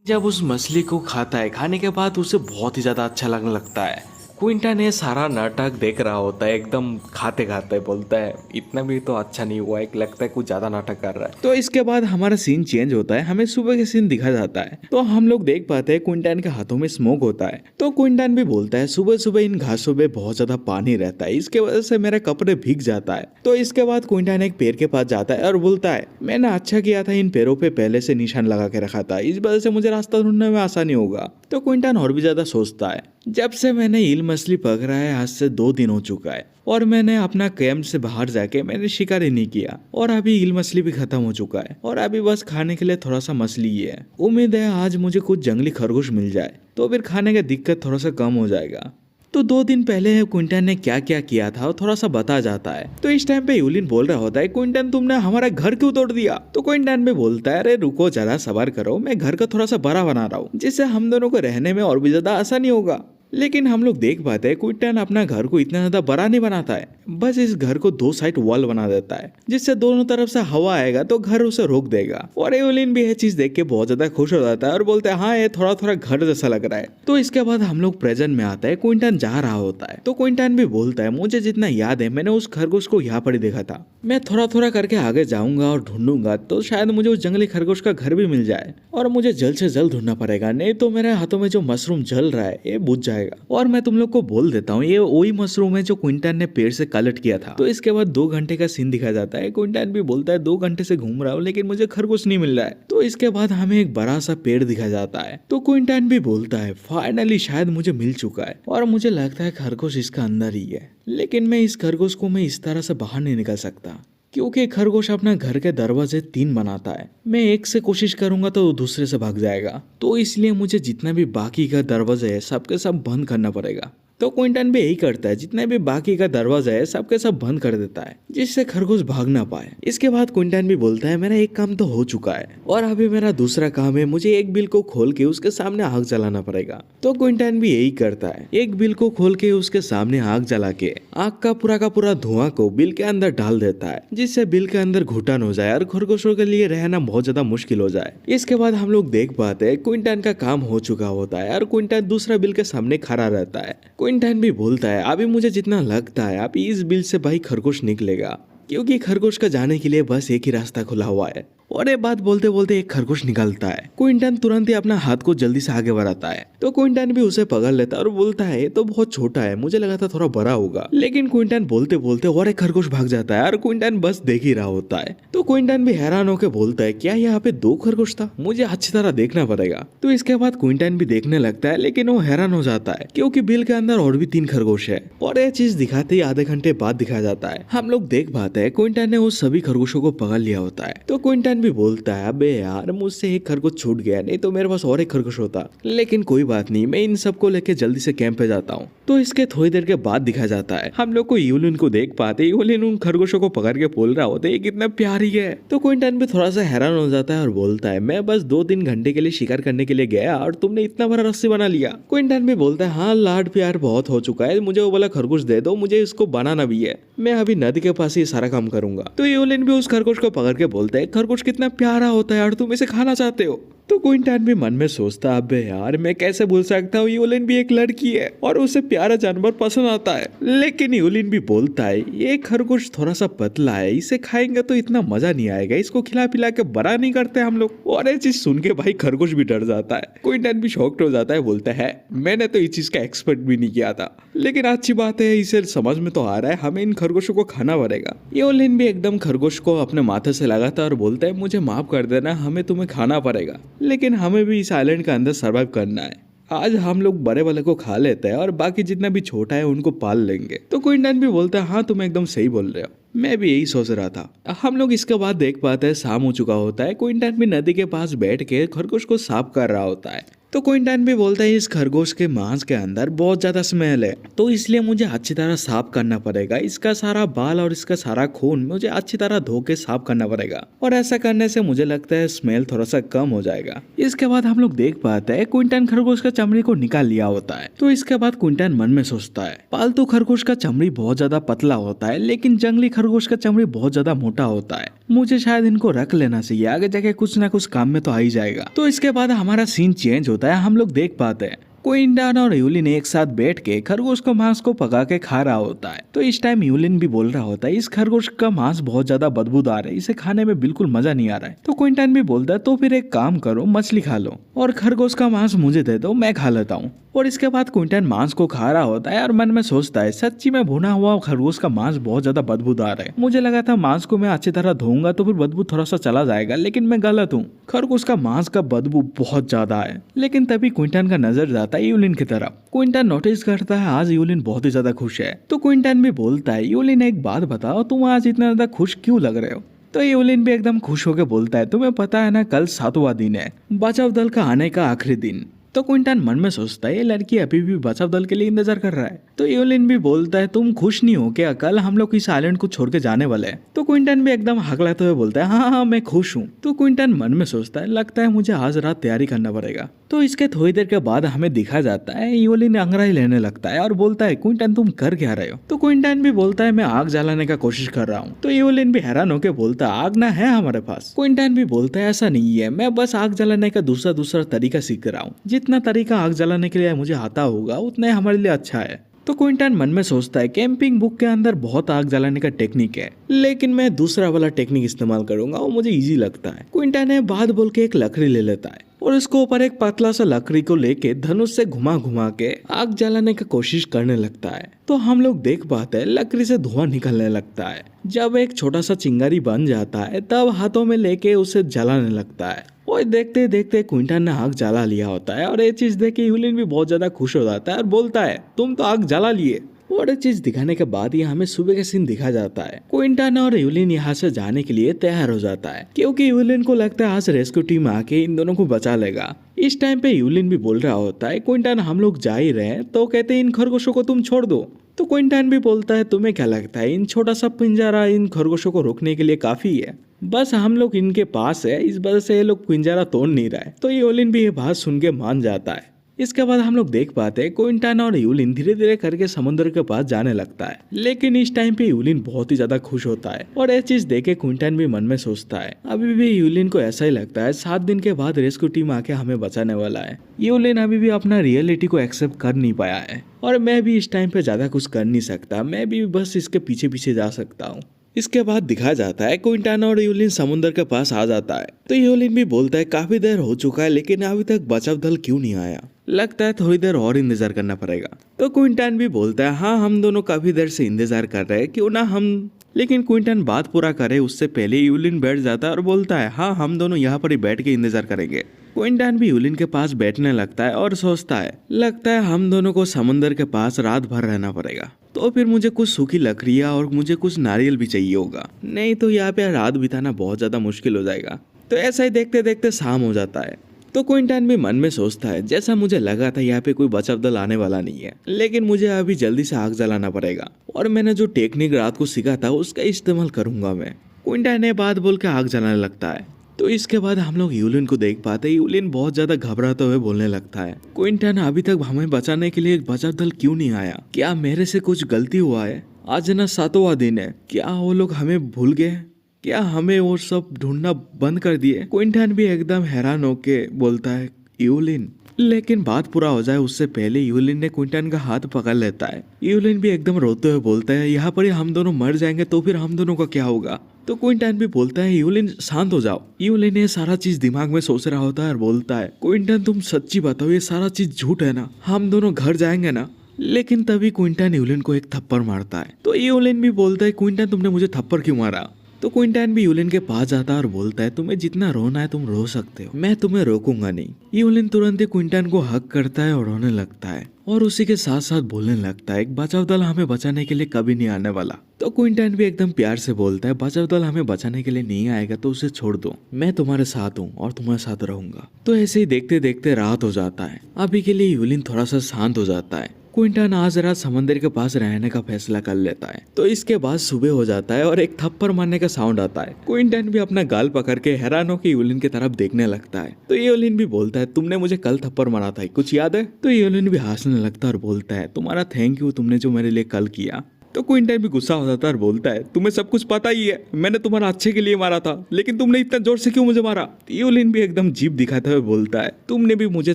जब उस मछली को खाता है, खाने के बाद उसे बहुत ही ज्यादा अच्छा लगने लगता है। क्विंटन ये सारा नाटक देख रहा होता है, एकदम खाते खाते बोलता है इतना भी तो अच्छा नहीं हुआ है, लगता है कुछ ज्यादा नाटक कर रहा है। तो इसके बाद हमारा सीन चेंज होता है, हमें सुबह के सीन दिखा जाता है। तो हम लोग देख पाते हैं क्विंटन के हाथों में स्मोक होता है। तो क्विंटन भी बोलता है सुबह सुबह इन घासों में बहुत ज्यादा पानी रहता है, इसके वजह से मेरा कपड़े भीग जाता है। तो इसके बाद क्विंटन एक पेड़ के पास जाता है और बोलता है मैंने अच्छा किया था इन पेड़ों पे पहले से निशान लगा के रखा था, इस वजह से मुझे रास्ता ढूंढने में आसानी होगा। तो क्विंटन और भी ज्यादा सोचता है, जब से मैंने ईल मछली पकड़ा है आज से 2 दिन हो चुका है और मैंने अपना कैंप से बाहर जाके मैंने शिकार ही नहीं किया और अभी ईल मछली भी खत्म हो चुका है और अभी बस खाने के लिए थोड़ा सा मछली ही है। उम्मीद है आज मुझे कुछ जंगली खरगोश मिल जाए तो फिर खाने का दिक्कत थोड़ा सा कम हो जाएगा। तो 2 दिन पहले क्विंटन ने क्या क्या किया था और थोड़ा सा बता जाता है। तो इस टाइम पे यूलिन बोल रहा होता है क्विंटन तुमने हमारा घर क्यों तोड़ दिया। तो क्विंटन भी बोलता है अरे रुको जरा सबर करो, मैं घर का थोड़ा सा बड़ा बना रहा हूँ जिससे हम दोनों को रहने में और भी ज्यादा आसानी होगा। लेकिन हम लोग देख पाते हैं क्विंटन अपना घर को इतना ज्यादा बड़ा नहीं बनाता है, बस इस घर को 2 साइड वॉल बना देता है जिससे दोनों तरफ से हवा आएगा तो घर उसे रोक देगा। और एवलिन भी यह चीज देख के बहुत ज्यादा खुश हो जाता है और बोलते हैं हाँ ये थोड़ा थोड़ा घर जैसा लग रहा है। तो इसके बाद हम लोग प्रेजेंट में आता है, क्विंटन जा रहा होता है। तो क्विंटन भी बोलता है मुझे जितना याद है मैंने उस खरगोश को यहाँ पर ही देखा था, मैं थोड़ा थोड़ा करके आगे जाऊंगा और ढूंढूंगा तो शायद मुझे उस जंगली खरगोश का घर भी मिल जाए और मुझे जल्द से जल्द ढूंढना पड़ेगा, नहीं तो मेरे हाथों में जो मशरूम जल रहा है ये बुझ जाएगा। और मैं तुम लोग को बोल देता हूँ ये वही मशरूम है जो क्विंटन ने पेड़ से कलेक्ट किया था। तो इसके बाद 2 घंटे का सीन दिखाया जाता है। क्विंटन भी बोलता है 2 घंटे से घूम रहा हूँ लेकिन मुझे खरगोश नहीं मिल रहा है। तो इसके बाद हमें एक बड़ा सा पेड़ दिखाया जाता है। तो क्विंटन भी बोलता है फाइनली शायद मुझे मिल चुका है और मुझे लगता है खरगोश इसका अंदर ही है, लेकिन मैं इस खरगोश को मैं इस तरह से बाहर नहीं निकल सकता क्योंकि खरगोश अपना घर के दरवाजे 3 बनाता है। मैं एक से कोशिश करूंगा तो दूसरे से भाग जाएगा, तो इसलिए मुझे जितना भी बाकी का दरवाजे है सबके सब बंद करना पड़ेगा। तो क्विंटन भी यही करता है, जितने भी बाकी का दरवाजा है सबके सब बंद कर देता है जिससे खरगोश भाग ना पाए। इसके बाद क्विंटन भी बोलता है मेरा एक काम तो हो चुका है और अभी मेरा दूसरा काम है, मुझे एक बिल को खोल के उसके सामने आग जलाना पड़ेगा। तो क्विंटन भी यही करता है, एक बिल को खोल के उसके सामने आग जला के आग का पूरा धुआं को बिल के अंदर डाल देता है जिससे बिल के अंदर घुटन हो जाए और खरगोशों के लिए रहना बहुत ज्यादा मुश्किल हो जाए। इसके बाद हम लोग देख पाते हैं क्विंटन का काम हो चुका होता है और क्विंटन दूसरा बिल के सामने खड़ा रहता है। क्विंटन भी बोलता है अभी मुझे जितना लगता है अभी इस बिल से भाई खरगोश निकलेगा क्योंकि खरगोश का जाने के लिए बस एक ही रास्ता खुला हुआ है। और ये बात बोलते बोलते एक खरगोश निकलता है। क्विंटन तुरंत ही अपना हाथ को जल्दी से आगे बढ़ाता है। तो क्विंटन भी उसे पकड़ लेता है और बोलता है ये तो बहुत छोटा है, मुझे लगा था थोड़ा बड़ा होगा। लेकिन क्विंटन बोलते बोलते और एक खरगोश भाग जाता है और क्विंटन बस देख ही रहा होता है। तो क्विंटन भी हैरान होकर बोलता है क्या यहाँ पे 2 खरगोश था, मुझे अच्छी तरह देखना पड़ेगा। तो इसके बाद क्विंटन भी देखने लगता है लेकिन वो हैरान हो जाता है क्योंकि बिल के अंदर और भी 3 खरगोश है। और ये चीज दिखाते ही आधे घंटे बाद दिखाया जाता है। हम लोग देख पाते हैं क्विंटन ने उस सभी खरगोशों को पकड़ लिया होता है। तो क्विंटन भी बोलता है अबे यार मुझसे एक खरगोश छूट गया, नहीं तो मेरे पास और एक खरगोश होता, लेकिन कोई बात नहीं, मैं इन सबको लेके जल्दी से कैंप पे जाता हूँ। तो इसके थोड़ी देर के बाद दिखाया जाता है हम लोग को यूलिन को देख पाते, यूलिन उन खरगोशों को पकड़ के बोल रहा होता है ये कितना प्यारी है। तो क्विंटन भी थोड़ा सा हैरान हो जाता है और बोलता है मैं बस 2-3 घंटे के लिए शिकार करने के लिए गया और तुमने इतना बड़ा रस्सी बना लिया। क्विंटन भी बोलता है हाँ लाड प्यार बहुत हो चुका है, मुझे वो वाला खरगोश दे दो, मुझे इसको बनाना भी है, मैं अभी नदी के पास ही सारा काम करूंगा। तो यूलिन भी उस खरगोश को पकड़ के बोलता है खरगोश कितना प्यारा होता है और तुम इसे खाना चाहते हो। तो क्विंटन भी मन में सोचता अबे यार मैं कैसे भूल सकता हूँ, यूलिन भी एक लड़की है और उसे प्यारा जानवर पसंद आता है। लेकिन यूलिन भी बोलता है ये खरगोश थोड़ा सा पतला है, इसे खाएंगे तो इतना मजा नहीं आएगा, इसको खिला पिला के बड़ा नहीं करते हम लोग। और ये चीज सुन के भाई खरगोश भी डर जाता है। क्विंटन भी शॉक्ड हो जाता है, बोलता है मैंने तो इस चीज का एक्सपेक्ट भी नहीं किया था, लेकिन अच्छी बात है इसे समझ में तो आ रहा है हमें इन खरगोशों को खाना पड़ेगा। यूलिन भी एकदम खरगोश को अपने माथे से लगाता है और बोलता है मुझे माफ कर देना, हमें तुम्हें खाना पड़ेगा, लेकिन हमें भी इस आइलैंड के अंदर सर्वाइव करना है। आज हम लोग बड़े वाले को खा लेते हैं और बाकी जितना भी छोटा है उनको पाल लेंगे। तो क्विंटन भी बोलता है हाँ तुम एकदम सही बोल रहे हो, मैं भी यही सोच रहा था। हम लोग इसके बाद देख पाते हैं शाम हो चुका होता है। क्विंटन भी नदी के पास बैठ के खरगोश को साफ कर रहा होता है। तो क्विंटन भी बोलता है इस खरगोश के मांस के अंदर बहुत ज्यादा स्मेल है, तो इसलिए मुझे अच्छी तरह साफ करना पड़ेगा। इसका सारा बाल और इसका सारा खून मुझे अच्छी तरह धो के साफ करना पड़ेगा, और ऐसा करने से मुझे लगता है स्मेल थोड़ा सा कम हो जाएगा। इसके बाद हम लोग देख पाते हैं क्विंटन खरगोश का चमड़ी को निकाल लिया होता है। तो इसके बाद क्विंटन मन में सोचता है पालतू खरगोश का चमड़ी बहुत ज्यादा पतला होता है, लेकिन जंगली खरगोश का चमड़ी बहुत ज्यादा मोटा होता है। मुझे शायद इनको रख लेना चाहिए, आगे जाके कुछ ना कुछ काम में तो आ ही जाएगा। तो इसके बाद हमारा सीन चेंज होता है। हम लोग देख पाते हैं क्विंटन और यूलिन एक साथ बैठ के खरगोश को मांस को पका के खा रहा होता है। तो इस टाइम यूलिन भी बोल रहा होता है इस खरगोश का मांस बहुत ज्यादा बदबूदार है, इसे खाने में बिल्कुल मजा नहीं आ रहा है। तो क्विंटन भी बोलता है तो फिर एक काम करो, मछली खा लो और खरगोश का मांस मुझे दे दो, मैं खा लेता हूँ। और इसके बाद क्विंटन मांस को खा रहा होता है और मन में सोचता है सच्ची में भुना हुआ खरगोश का मांस बहुत ज्यादा बदबूदार है। मुझे लगा था मांस को मैं अच्छी तरह धोऊंगा तो फिर बदबू थोड़ा सा चला जाएगा, लेकिन मैं गलत हूँ। खरगोश का मांस का बदबू बहुत ज्यादा है। लेकिन तभी क्विंटन का नजर जाता है यूलिन की तरफ। क्विंटन नोटिस करता है आज यूलिन बहुत ही ज्यादा खुश है। तो क्विंटन भी बोलता है यूलिन एक बात बताओ, तुम आज इतना ज्यादा खुश क्यों लग रहे हो? तो यूलिन भी एकदम खुश होकर बोलता है तुम्हें पता है ना कल 7वां दिन है, बचाव दल का आने का आखिरी दिन। तो क्विंटन मन में सोचता है ये लड़की अभी भी बचाव दल के लिए इंतजार कर रहा है। तो यूलिन भी बोलता है तुम खुश नहीं हो क्या, कल हम लोग इस आइलैंड को छोड़ के जाने वाले हैं। तो क्विंटन भी एकदम हकलाते हुए बोलता है हाँ हाँ मैं खुश हूँ। तो क्विंटन मन में सोचता है लगता है मुझे आज रात तैयारी करना पड़ेगा। तो इसके थोड़ी देर के बाद हमें दिखा जाता है यूलिन अंगड़ाई लेने लगता है और बोलता है क्विंटन तुम कर क्या रहे हो? तो क्विंटन भी बोलता है मैं आग जलाने का कोशिश कर रहा हूँ। तो यूलिन भी हैरान होकर बोलता है आग ना है हमारे पास। क्विंटन भी बोलता है ऐसा नहीं है, मैं बस आग जलाने का दूसरा तरीका सीख रहा हूँ। जितना तरीका आग जलाने के लिए मुझे आता होगा उतना ही हमारे लिए अच्छा है। तो क्विंटन मन में सोचता है कैंपिंग बुक के अंदर बहुत आग जलाने का टेक्निक है, लेकिन मैं दूसरा वाला टेक्निक इस्तेमाल करूंगा, वो मुझे इजी लगता है। क्विंटन ने बात बोल के एक लकड़ी ले लेता है और उसको ऊपर एक पतला सा लकड़ी को लेके धनुष से घुमा घुमा के आग जलाने की कोशिश करने लगता है। तो हम लोग देख पाते हैं लकड़ी से धुआं निकलने लगता है। जब एक छोटा सा चिंगारी बन जाता है तब हाथों में लेके उसे जलाने लगता है। और देखते देखते क्विंटन ने आग जला लिया होता है और ये चीज देख के यूलिन भी बहुत ज्यादा खुश हो जाता है और बोलता है तुम तो आग जला लिए। और ये चीज दिखाने के बाद ही हमें सुबह के सीन दिखा जाता है। क्विंटन और यूलिन यहाँ से जाने के लिए तैयार हो जाता है क्योंकि यूलिन को लगता है आज रेस्क्यू टीम आके इन दोनों को बचा लेगा। इस टाइम पे यूलिन भी बोल रहा होता है क्विंटन हम लोग जा ही रहे हैं, तो कहते हैं इन खरगोशों को तुम छोड़ दो। तो क्विंटन भी बोलता है तुम्हें क्या लगता है इन छोटा सा पिंजरा इन खरगोशों को रोकने के लिए काफी है? बस हम लोग इनके पास है, इस वजह से ये लोग पिंजरा तोड़ नहीं रहा है। तो यूलिन भी ये बात सुन के मान जाता है। इसके बाद हम लोग देख पाते हैं क्विंटन और यूलिन धीरे धीरे करके समुद्र के पास जाने लगता है। लेकिन इस टाइम पे यूलिन बहुत ही ज्यादा खुश होता है और ये चीज देखे क्विंटन भी मन में सोचता है अभी भी यूलिन को ऐसा ही लगता है 7 दिन के बाद रेस्क्यू टीम आके हमें बचाने वाला है। यूलिन अभी भी अपना रियलिटी को एक्सेप्ट कर नहीं पाया है और मैं भी इस टाइम पे ज्यादा कुछ कर नहीं सकता, मैं भी बस इसके पीछे पीछे जा सकता हूँ। इसके बाद दिखा जाता है क्विंटन और यूलिन समुद्र के पास आ जाता है। तो यूलिन भी बोलता है काफी देर हो चुका है लेकिन अभी तक बचाव दल क्यों नहीं आया, लगता है थोड़ी देर और इंतजार करना पड़ेगा। तो क्विंटन भी बोलता है हाँ हम दोनों काफी देर से इंतजार कर रहे हैं, क्यों ना हम। लेकिन क्विंटन बात पूरा करे उससे पहले यूलिन बैठ जाता है और बोलता है हाँ हम दोनों यहाँ पर ही बैठ के इंतजार करेंगे। क्विंटन भी यूलिन के पास बैठने लगता है और सोचता है लगता है हम दोनों को समुद्र के पास रात भर रहना पड़ेगा, तो फिर मुझे कुछ सूखी लकड़ियाँ और मुझे कुछ नारियल भी चाहिए होगा, नहीं तो यहाँ पे रात बिताना बहुत ज्यादा मुश्किल हो जाएगा। तो ऐसा ही देखते देखते शाम हो जाता है। तो क्विंटन भी मन में सोचता है जैसा मुझे लगा था यहाँ पे कोई बचाव दल आने वाला नहीं है, लेकिन मुझे अभी जल्दी से आग जलाना पड़ेगा और मैंने जो टेक्निक रात को सीखा था उसका इस्तेमाल करूंगा मैं। क्विंटन ने बात बोल के आग जलाने लगता है। तो इसके बाद हम लोग यूलिन को देख पाते हैं। यूलिन बहुत ज्यादा घबराते हुए बोलने लगता है क्विंटन अभी तक हमें बचाने के लिए बचाव दल क्यों नहीं आया? क्या मेरे से कुछ गलती हुआ है? आज ना 7वां दिन है, क्या वो लोग हमें भूल गए? क्या हमें वो सब ढूंढना बंद कर दिए? क्विंटन भी एकदम हैरान होके बोलता है यूलिन। लेकिन बात पूरा हो जाए उससे पहले यूलिन ने क्विंटन का हाथ पकड़ लेता है। यूलिन भी एकदम रोते हुए बोलता है यहाँ पर ही हम दोनों मर जाएंगे तो फिर हम दोनों का क्या होगा? तो क्विंटन भी बोलता है यूलिन शांत हो जाओ। यूलिन ये सारा चीज दिमाग में सोच रहा होता है और बोलता है क्विंटन तुम सच्ची बताओ ये सारा चीज झूठ है ना? हम दोनों घर जाएंगे ना? लेकिन तभी क्विंटन यूलिन को एक थप्पड़ मारता है। तो यूलिन भी बोलता है क्विंटन तुमने मुझे थप्पड़ क्यों मारा? तो क्विंटन भी यूलिन के पास जाता है और बोलता है तुम्हें जितना रोना है तुम रो सकते हो, मैं तुम्हें रोकूंगा नहीं। यूलिन तुरंत ही क्विंटन को हक करता है और रोने लगता है और उसी के साथ साथ बोलने लगता है एक बचाव दल हमें बचाने के लिए कभी नहीं आने वाला। तो क्विंटन भी एकदम प्यार से बोलता है बचाव दल हमें बचाने के लिए नहीं आएगा तो उसे छोड़ दो, मैं तुम्हारे साथ हूँ और तुम्हारे साथ रहूंगा। तो ऐसे ही देखते देखते रात हो जाता है। अभी के लिए यूलिन थोड़ा सा शांत हो जाता है। क्विंटन आज रात समंदर के पास रहने का फैसला कर लेता है। तो इसके बाद सुबह हो जाता है और एक थप्पड़ मारने का साउंड आता है। क्विंटन भी अपना गाल पकड़ के हैरान होकर यूलिन की तरफ देखने लगता है। तो यूलिन भी बोलता है तुमने मुझे कल थप्पड़ मारा था, कुछ याद है? तो यूलिन भी हंसने लगता है और बोलता है तुम्हारा थैंक यू, तुमने जो मेरे लिए कल किया। तो क्विंटन भी गुस्सा हो जाता है और बोलता है तुम्हें सब कुछ पता ही है, मैंने तुम्हारा अच्छे के लिए मारा था, लेकिन तुमने इतना जोर से क्यों मुझे मारा? यूलिन भी एकदम जीभ दिखाते हुए बोलता है तुमने भी मुझे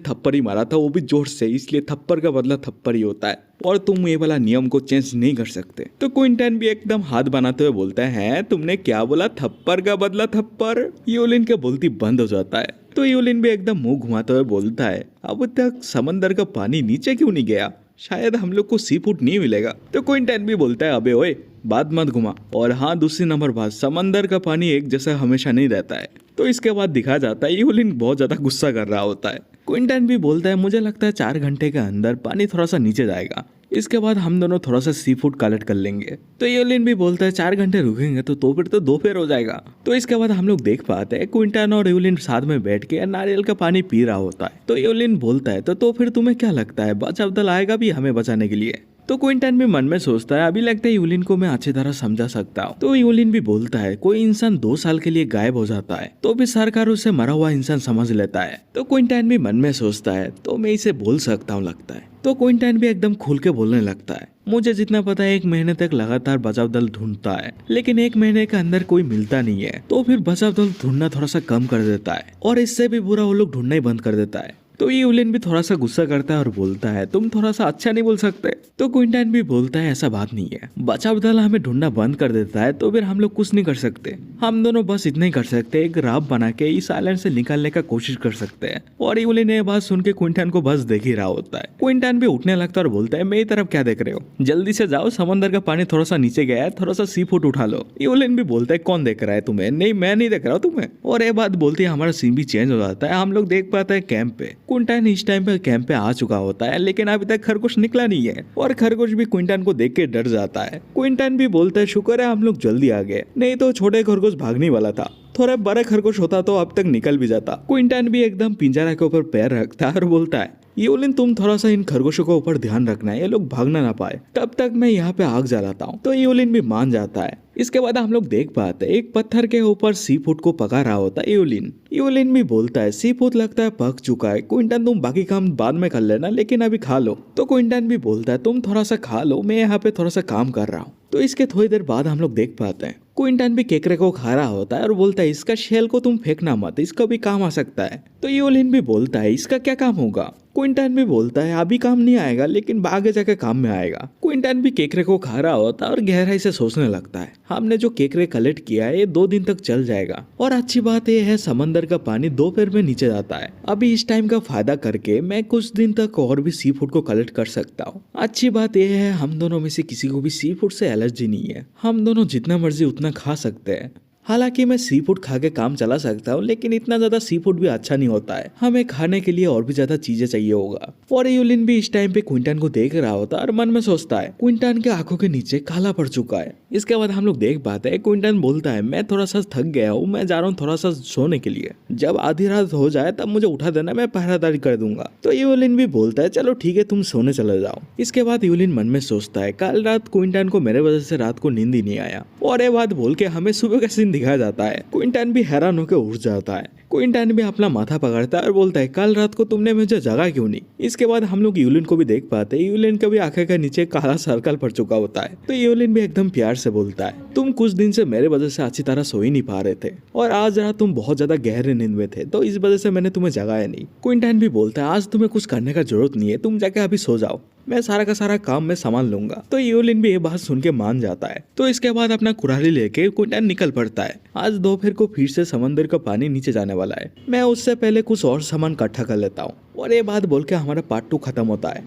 थप्पड़ ही मारा था, वो भी जोर से, इसलिए थप्पड़ का बदला थप्पड़ ही होता है और तुम ये वाला नियम को चेंज नहीं कर सकते। तो क्विंटन भी एकदम हाथ बनाते हुए बोलता है तुमने क्या बोला, थप्पड़ का बदला थप्पड़? यूलिन के बोलती बंद हो जाता है। तो यूलिन भी एकदम मुंह घुमाते हुए बोलता है अब तक समंदर का पानी नीचे क्यों नहीं गया, शायद हम लोग को सी फूड नहीं मिलेगा। तो क्विंटन भी बोलता है अबे ओए बात मत घुमा, और हाँ दूसरी नंबर बात, समंदर का पानी एक जैसा हमेशा नहीं रहता है। तो इसके बाद दिखा जाता है यूलिन बहुत ज्यादा गुस्सा कर रहा होता है। क्विंटन भी बोलता है मुझे लगता है 4 घंटे के अंदर पानी थोड़ा सा नीचे जाएगा, इसके बाद हम दोनों थोड़ा सा सी फूड कलेक्ट कर लेंगे। तो यूलिन भी बोलता है 4 घंटे रुकेंगे तो फिर तो दोपहर हो जाएगा। तो इसके बाद हम लोग देख पाते हैं क्विंटन और यूलिन साथ में बैठ के नारियल का पानी पी रहा होता है। तो यूलिन बोलता है तो फिर तुम्हें क्या लगता है बचाव दल आएगा भी हमें बचाने के लिए? तो क्विंटन भी मन में सोचता है अभी लगता है यूलिन को मैं अच्छी तरह समझा सकता हूँ। तो यूलिन भी बोलता है कोई इंसान 2 साल के लिए गायब हो जाता है तो भी सरकार उसे मरा हुआ इंसान समझ लेता है। तो क्विंटन भी मन में सोचता है तो मैं इसे बोल सकता हूँ लगता है। तो क्विंटन भी एकदम खुल के बोलने लगता है मुझे जितना पता है 1 महीने तक लगातार बचाव दल ढूंढता है, लेकिन 1 महीने के अंदर कोई मिलता नहीं है। तो फिर बचाव दल ढूंढना थोड़ा सा कम कर देता है और इससे भी बुरा वो लोग ढूंढना ही बंद कर देता है। तो यूलिन भी थोड़ा सा गुस्सा करता है और बोलता है तुम थोड़ा सा अच्छा नहीं बोल सकते? तो क्विंटन भी बोलता है ऐसा बात नहीं है, बचाव दल हमें ढूंढना बंद कर देता है तो फिर हम लोग कुछ नहीं कर सकते, हम दोनों बस इतना ही कर सकते हैं, एक राफ बना के इस आइलैंड से निकलने का कोशिश कर सकते हैं। और यूलिन ये बात सुन के क्विंटन को बस देख ही रहा होता है। क्विंटन भी उठने लगता है और बोलता है मेरी तरफ क्या देख रहे हो, जल्दी से जाओ, समंदर का पानी थोड़ा सा नीचे गया है, थोड़ा सा सी फूड उठा लो। यूलिन भी बोलता है कौन देख रहा है तुम्हें? नहीं मैं नहीं देख रहा हूँ तुम्हें। और ये बात बोलती है हमारा सीन भी चेंज हो जाता है, हम लोग देख पाते हैं कैंप पे। क्विंटन इस टाइम पे कैंप पे आ चुका होता है, लेकिन अभी तक खरगोश निकला नहीं है और खरगोश भी क्विंटन को देख के डर जाता है। क्विंटन भी बोलता है शुक्र है हम लोग जल्दी आ गए, नहीं तो छोटे खरगोश भागने वाला था, थोड़ा बड़ा खरगोश होता तो अब तक निकल भी जाता। क्विंटन भी एकदम पिंजरा के ऊपर पैर रखता है और बोलता है यूलिन तुम थोड़ा सा इन खरगोशों के ऊपर ध्यान रखना है, ये लोग भागना ना पाए, तब तक मैं यहाँ पे आग जलाता हूँ। तो यूलिन भी मान जाता है। इसके बाद हम लोग देख पाते हैं एक पत्थर के ऊपर सी फूड को पका रहा होता है यूलिन। यूलिन भी बोलता है सी फूड लगता है पक चुका है, क्विंटन तुम बाकी काम बाद में कर लेना, लेकिन अभी खा लो। तो क्विंटन भी बोलता है तुम थोड़ा सा खा लो, मैं यहाँ पे थोड़ा सा काम कर रहा हूँ। तो इसके थोड़ी देर बाद हम लोग देख पाते हैं क्विंटन भी केकरे को खा रहा होता है और बोलता है इसका शेल को तुम फेंकना मत, इसका भी काम आ सकता है। तो यूलिन भी बोलता है इसका क्या काम होगा? क्विंटन भी बोलता है अभी काम नहीं आएगा, लेकिन आगे जाके काम में आएगा। क्विंटन भी केकरे को खा रहा होता है और गहराई से सोचने लगता है हमने जो केकरे कलेक्ट किया है ये 2 दिन तक चल जाएगा, और अच्छी बात यह है समंदर का पानी दोपहर में नीचे जाता है, अभी इस टाइम का फायदा करके मैं कुछ दिन तक और भी सी फूड को कलेक्ट कर सकता हूँ। अच्छी बात यह है हम दोनों में से किसी को भी सी फूड से एलर्जी नहीं है, हम दोनों जितना मर्जी उतना खा सकते हैं। हालांकि मैं सी फूड खा के काम चला सकता हूँ, लेकिन इतना ज्यादा सी फूड भी अच्छा नहीं होता है, हमें खाने के लिए और भी ज्यादा चीजें चाहिए होगा। और यूलिन भी इस टाइम पे क्विंटन को देख रहा होता है और मन में सोचता है क्विंटन के आंखों के नीचे काला पड़ चुका है। इसके बाद हम लोग देख पाते हैं क्विंटन बोलता है मैं थोड़ा सा थक गया हूँ, मैं जा रहा हूँ थोड़ा सा सोने के लिए, जब आधी रात हो जाए तब मुझे उठा देना, मैं पहरादारी कर दूंगा। तो यूलिन भी बोलता है चलो ठीक है तुम सोने चले जाओ। इसके बाद यूलिन मन में सोचता है कल रात क्विंटन को मेरे वजह से रात को नींद ही नहीं आया, और ये बात बोल के हमें सुबह का सीन दिखाया जाता है। क्विंटन भी हैरान होकर उठ जाता है। क्विंटन भी अपना माथा पकड़ता है और बोलता है कल रात को तुमने मुझे जगा क्यों नहीं? इसके बाद हम लोग यूलिन को भी देख पाते हैं, यूलिन का भी आंखें के नीचे काला सर्कल पड़ चुका होता है। तो यूलिन भी एकदम प्यार से बोलता है तुम कुछ दिन से मेरे वजह से अच्छी तरह सो ही नहीं पा रहे थे, और आज रात तुम बहुत ज्यादा गहरे नींद में थे, तो इस वजह से मैंने तुम्हें जगाया नहीं। क्विंटन भी बोलता है आज तुम्हें कुछ करने का जरूरत नहीं है, तुम जाके अभी सो जाओ, मैं सारा का सारा काम मैं संभाल लूंगा। तो यूलिन भी ये बात सुन के मान जाता है। तो इसके बाद अपना कुल्हाड़ी लेके क्विंटन निकल पड़ता है। आज दोपहर को फिर से समंदर का पानी नीचे जाने वाला है, मैं उससे पहले कुछ और सामान इकट्ठा कर लेता हूँ। और ये बात बोल के हमारा पार्ट 2 खत्म होता है।